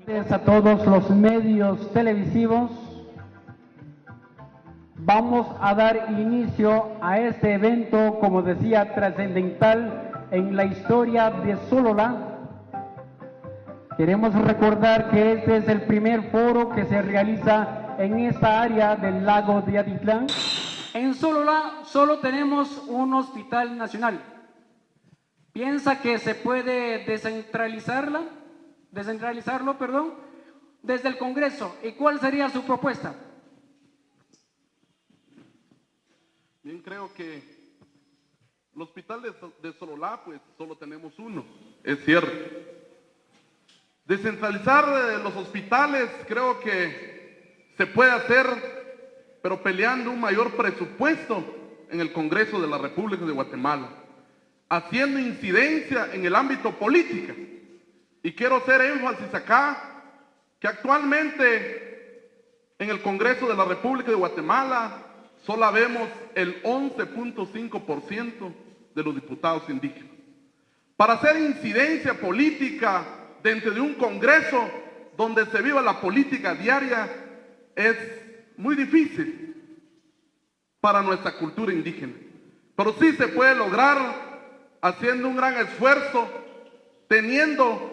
Gracias a todos los medios televisivos. Vamos a dar inicio a este evento, como decía, trascendental en la historia de Sololá. Queremos recordar que este es el primer foro que se realiza en esta área del lago de Atitlán. En Sololá solo tenemos un hospital nacional. ¿Piensa que se puede descentralizarlo, desde el Congreso? ¿Y cuál sería su propuesta? Bien, creo que el hospital de Sololá, pues solo tenemos uno, es cierto. Descentralizar los hospitales creo que se puede hacer, pero peleando un mayor presupuesto en el Congreso de la República de Guatemala, haciendo incidencia en el ámbito político. Y quiero hacer énfasis acá, que actualmente en el Congreso de la República de Guatemala solo vemos el 11.5% de los diputados indígenas. Para hacer incidencia política dentro de un Congreso donde se viva la política diaria es muy difícil para nuestra cultura indígena. Pero sí se puede lograr haciendo un gran esfuerzo, teniendo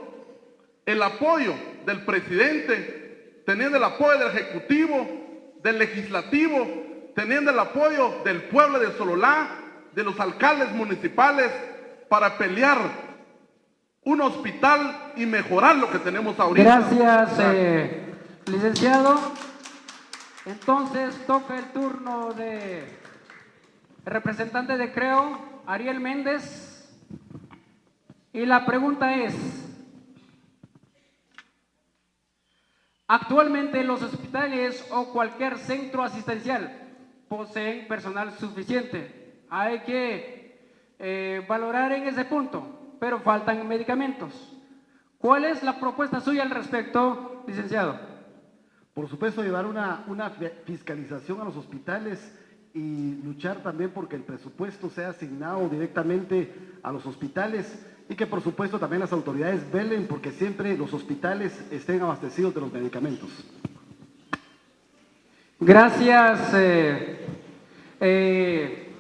el apoyo del presidente, teniendo el apoyo del Ejecutivo, del Legislativo, teniendo el apoyo del pueblo de Sololá, de los alcaldes municipales, para pelear un hospital y mejorar lo que tenemos ahorita. Gracias, licenciado. Entonces toca el turno de representante de Creo, Ariel Méndez. Y la pregunta es: actualmente los hospitales o cualquier centro asistencial poseen personal suficiente. Hay que valorar en ese punto, pero faltan medicamentos. ¿Cuál es la propuesta suya al respecto, licenciado? Por supuesto, llevar una fiscalización a los hospitales y luchar también porque el presupuesto sea asignado directamente a los hospitales y que por supuesto también las autoridades velen porque siempre los hospitales estén abastecidos de los medicamentos. Gracias,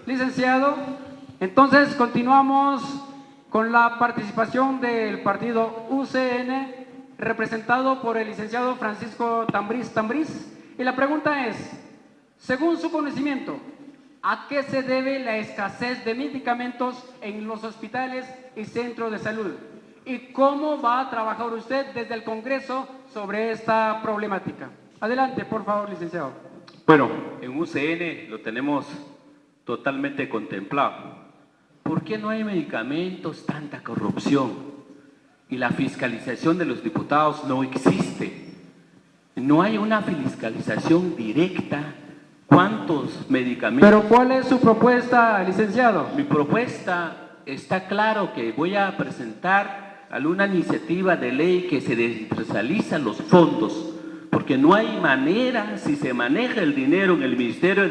licenciado. Entonces continuamos con la participación del partido UCN, representado por el licenciado Francisco Tambriz. Y la pregunta es: según su conocimiento, ¿a qué se debe la escasez de medicamentos en los hospitales y centros de salud? ¿Y cómo va a trabajar usted desde el Congreso sobre esta problemática? Adelante, por favor, licenciado. Bueno, en UCN lo tenemos totalmente contemplado. ¿Por qué no hay medicamentos? Tanta corrupción. Y la fiscalización de los diputados no existe. No hay una fiscalización directa. ¿Cuántos medicamentos? Pero ¿cuál es su propuesta, licenciado? Mi propuesta está claro que voy a presentar alguna iniciativa de ley que se descentraliza los fondos, porque no hay manera, si se maneja el dinero en el Ministerio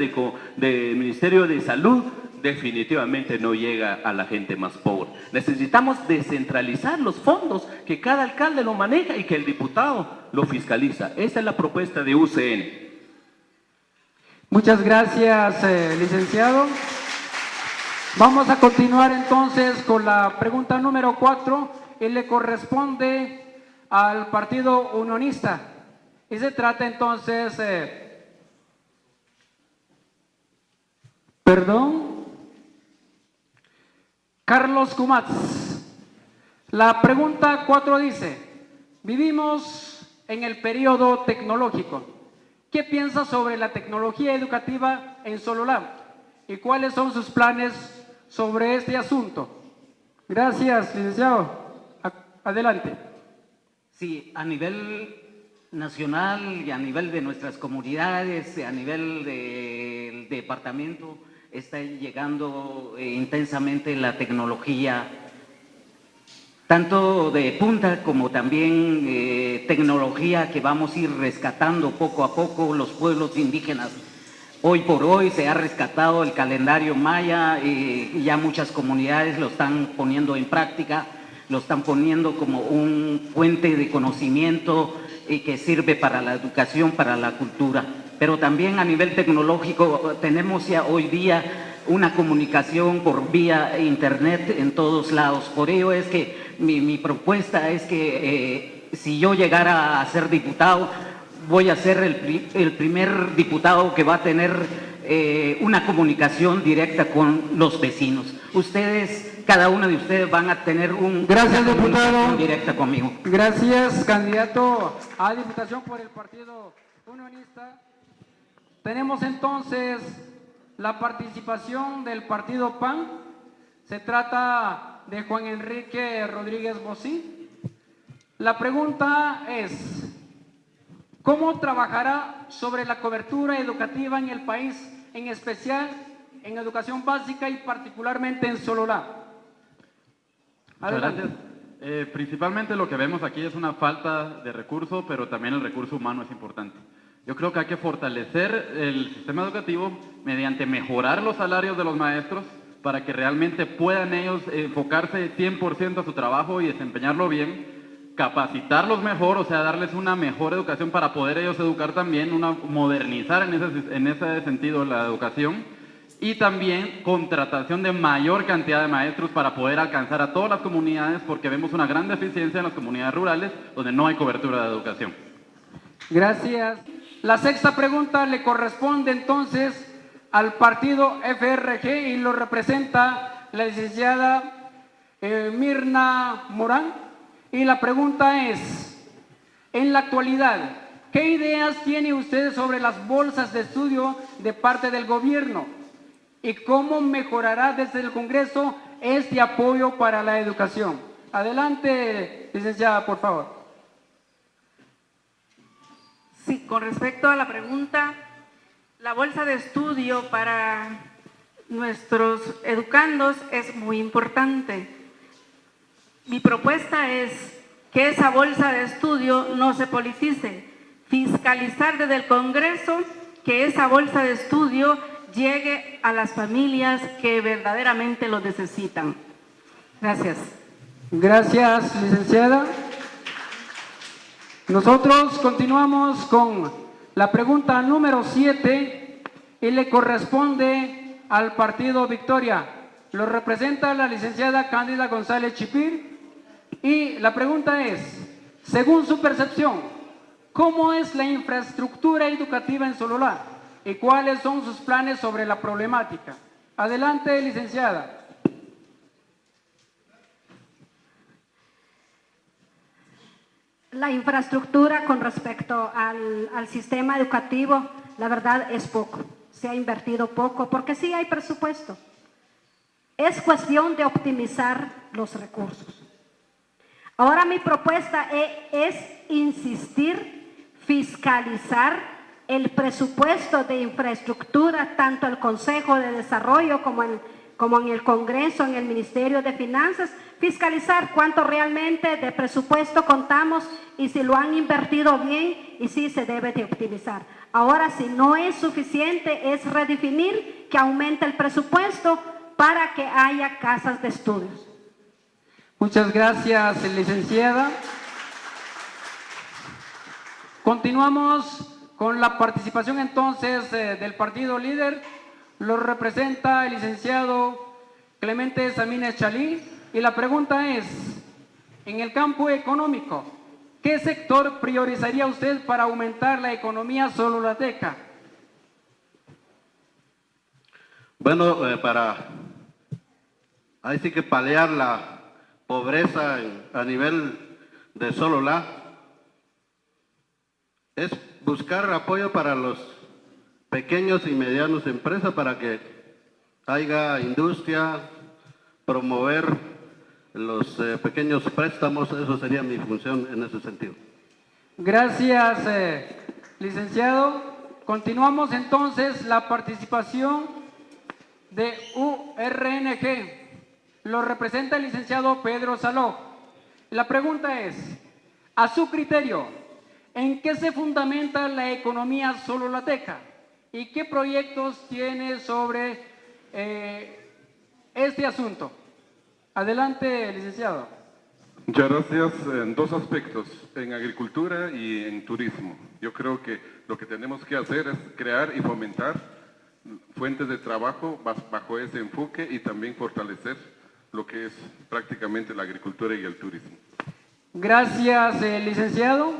de Salud, definitivamente no llega a la gente más pobre. Necesitamos descentralizar los fondos, que cada alcalde lo maneja y que el diputado lo fiscaliza. Esa es la propuesta de UCN. Muchas gracias, licenciado. Vamos a continuar entonces con la pregunta número 4 y le corresponde al Partido Unionista. Y se trata entonces, Carlos Cumatz. La pregunta 4 dice: vivimos en el periodo tecnológico. ¿Qué piensa sobre la tecnología educativa en Sololá? ¿Y cuáles son sus planes sobre este asunto? Gracias, licenciado. Adelante. Sí, a nivel nacional y a nivel de nuestras comunidades, a nivel del departamento, está llegando intensamente la tecnología, tanto de punta como también tecnología que vamos a ir rescatando poco a poco los pueblos indígenas. Hoy por hoy se ha rescatado el calendario maya y ya muchas comunidades lo están poniendo en práctica, lo están poniendo como un fuente de conocimiento y que sirve para la educación, para la cultura. Pero también a nivel tecnológico tenemos ya hoy día una comunicación por vía internet en todos lados. Por ello es que mi propuesta es que si yo llegara a ser diputado, voy a ser el primer diputado que va a tener una comunicación directa con los vecinos. Ustedes, cada uno de ustedes van a tener Gracias, una comunicación diputado. directa conmigo. Gracias, candidato a diputación por el Partido Unionista. Tenemos entonces la participación del Partido PAN. Se trata de Juan Enrique Rodríguez Bosí. La pregunta es: ¿cómo trabajará sobre la cobertura educativa en el país, en especial en educación básica y particularmente en Sololá? Adelante. Gracias. Principalmente lo que vemos aquí es una falta de recursos, pero también el recurso humano es importante. Yo creo que hay que fortalecer el sistema educativo mediante mejorar los salarios de los maestros para que realmente puedan ellos enfocarse 100% a su trabajo y desempeñarlo bien, capacitarlos mejor, o sea, darles una mejor educación para poder ellos educar también, modernizar en ese sentido la educación, y también contratación de mayor cantidad de maestros para poder alcanzar a todas las comunidades, porque vemos una gran deficiencia en las comunidades rurales donde no hay cobertura de educación. Gracias. La sexta pregunta le corresponde entonces al partido FRG y lo representa la licenciada Mirna Morán. Y la pregunta es: en la actualidad, ¿qué ideas tiene usted sobre las bolsas de estudio de parte del gobierno? ¿Y cómo mejorará desde el Congreso este apoyo para la educación? Adelante, licenciada, por favor. Sí, con respecto a la pregunta, la bolsa de estudio para nuestros educandos es muy importante. Mi propuesta es que esa bolsa de estudio no se politice, fiscalizar desde el Congreso que esa bolsa de estudio llegue a las familias que verdaderamente lo necesitan. Gracias. Gracias, licenciada. Nosotros continuamos con la pregunta número 7 y le corresponde al partido Victoria. Lo representa la licenciada Cándida González Chipir y la pregunta es: según su percepción, ¿cómo es la infraestructura educativa en Sololá y cuáles son sus planes sobre la problemática? Adelante, licenciada. La infraestructura con respecto al sistema educativo, la verdad es poco, se ha invertido poco, porque sí hay presupuesto. Es cuestión de optimizar los recursos. Ahora mi propuesta es insistir, fiscalizar el presupuesto de infraestructura, tanto el Consejo de Desarrollo como en el Congreso, en el Ministerio de Finanzas, fiscalizar cuánto realmente de presupuesto contamos y si lo han invertido bien y si se debe de optimizar. Ahora, si no es suficiente, es redefinir que aumente el presupuesto para que haya casas de estudios. Muchas gracias, licenciada. Continuamos con la participación entonces del partido líder. Lo representa el licenciado Clemente Samínez Chalí y la pregunta es: en el campo económico, ¿qué sector priorizaría usted para aumentar la economía sololateca? Bueno, ahí sí que paliar la pobreza a nivel de Sololá es buscar apoyo para los pequeños y medianos empresas para que haya industria, promover los pequeños préstamos. Eso sería mi función en ese sentido. Gracias, licenciado. Continuamos entonces la participación de URNG. Lo representa el licenciado Pedro Saló. La pregunta es: a su criterio, ¿en qué se fundamenta la economía sololateca? ¿Y qué proyectos tiene sobre este asunto? Adelante, licenciado. Muchas gracias. En dos aspectos, en agricultura y en turismo. Yo creo que lo que tenemos que hacer es crear y fomentar fuentes de trabajo bajo ese enfoque y también fortalecer lo que es prácticamente la agricultura y el turismo. Gracias, licenciado.